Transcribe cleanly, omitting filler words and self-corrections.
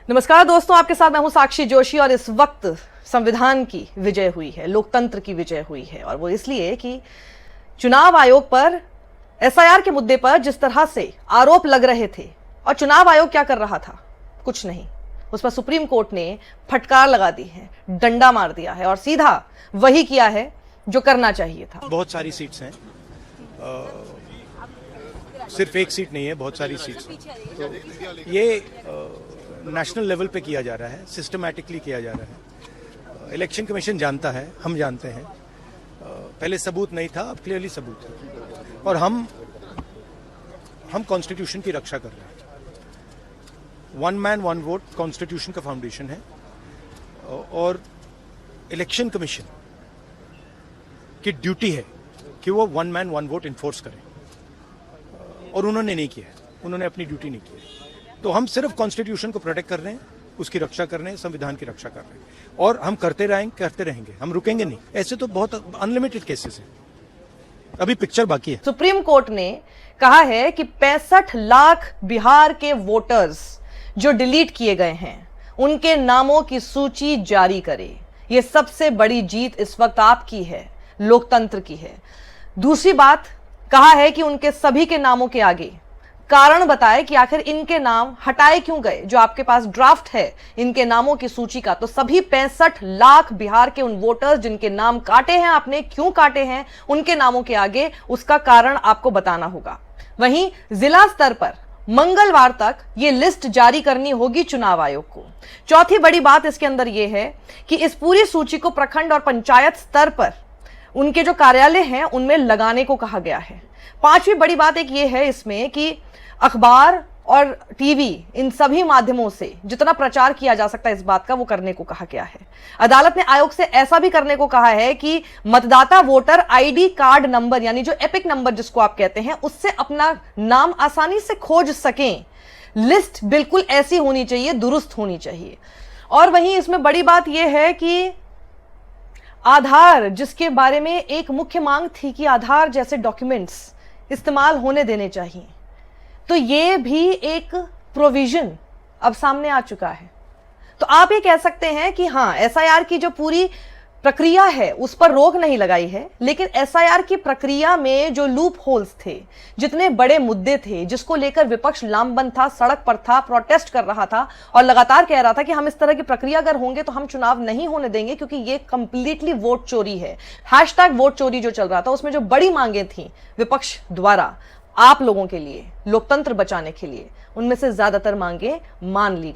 नमस्कार दोस्तों, आपके साथ मैं हूं साक्षी जोशी और इस वक्त संविधान की विजय हुई है, लोकतंत्र की विजय हुई है। और वो इसलिए कि चुनाव आयोग पर एसआईआर के मुद्दे पर जिस तरह से आरोप लग रहे थे और चुनाव आयोग क्या कर रहा था, कुछ नहीं, उस पर सुप्रीम कोर्ट ने फटकार लगा दी है, डंडा मार दिया है और सीधा वही किया है जो करना चाहिए था। बहुत सारी सीट्स हैं, सिर्फ एक सीट नहीं है, बहुत सारी सीट्स हैं। तो ये नेशनल लेवल पे किया जा रहा है, सिस्टमैटिकली किया जा रहा है। इलेक्शन कमीशन जानता है, हम जानते हैं। पहले सबूत नहीं था, अब क्लियरली सबूत है और हम कॉन्स्टिट्यूशन की रक्षा कर रहे हैं। One man one vote constitution का फाउंडेशन है और इलेक्शन कमीशन की ड्यूटी है कि वो one man one vote enforce करें और उन्होंने नहीं किया, उन्होंने अपनी ड्यूटी नहीं की। तो हम सिर्फ कॉन्स्टिट्यूशन को प्रोटेक्ट कर रहे हैं, उसकी रक्षा कर रहे हैं, संविधान की रक्षा कर रहे हैं और हम करते रहेंगे, हम रुकेंगे नहीं। ऐसे तो बहुत अनलिमिटेड केसेस हैं, अभी पिक्चर बाकी है। सुप्रीम कोर्ट ने कहा है कि 65 लाख बिहार के वोटर्स जो डिलीट किए गए हैं उनके नामों की सूची जारी करे। यह सबसे बड़ी जीत इस वक्त आपकी है, लोकतंत्र की है। दूसरी बात कहा है कि उनके सभी के नामों के आगे कारण बताए कि आखिर इनके नाम हटाए क्यों गए। जो आपके पास ड्राफ्ट है इनके नामों की सूची का, तो सभी 65 लाख बिहार के उन वोटर्स जिनके नाम काटे हैं आपने, क्यों काटे हैं, उनके नामों के आगे उसका कारण आपको बताना होगा। वहीं जिला स्तर पर मंगलवार तक यह लिस्ट जारी करनी होगी चुनाव आयोग को। चौथी बड़ी बात इसके अंदर यह है कि इस पूरी सूची को प्रखंड और पंचायत स्तर पर उनके जो कार्यालय हैं उनमें लगाने को कहा गया है। पांचवी बड़ी बात एक ये है इसमें कि अखबार और टीवी, इन सभी माध्यमों से जितना प्रचार किया जा सकता है इस बात का, वो करने को कहा गया है। अदालत ने आयोग से ऐसा भी करने को कहा है कि मतदाता वोटर आईडी कार्ड नंबर, यानी जो एपिक नंबर जिसको आप कहते हैं, उससे अपना नाम आसानी से खोज सकें। लिस्ट बिल्कुल ऐसी होनी चाहिए, दुरुस्त होनी चाहिए। और वहीं इसमें बड़ी बात यह है कि आधार, जिसके बारे में एक मुख्य मांग थी कि आधार जैसे डॉक्यूमेंट्स इस्तेमाल होने देने चाहिए, तो ये भी एक प्रोविजन अब सामने आ चुका है। तो आप ये कह सकते हैं कि हां, एसआईआर की जो पूरी प्रक्रिया है उस पर रोक नहीं लगाई है, लेकिन एसआईआर की प्रक्रिया में जो लूप होल्स थे, जितने बड़े मुद्दे थे जिसको लेकर विपक्ष लामबंद था, सड़क पर था, प्रोटेस्ट कर रहा था और लगातार कह रहा था कि हम इस तरह की प्रक्रिया अगर होंगे तो हम चुनाव नहीं होने देंगे क्योंकि ये कंप्लीटली वोट चोरी है। हैशटैग वोट चोरी जो चल रहा था, उसमें जो बड़ी मांगें थी विपक्ष द्वारा आप लोगों के लिए, लोकतंत्र बचाने के लिए, उनमें से ज्यादातर मांगें मान ली गई।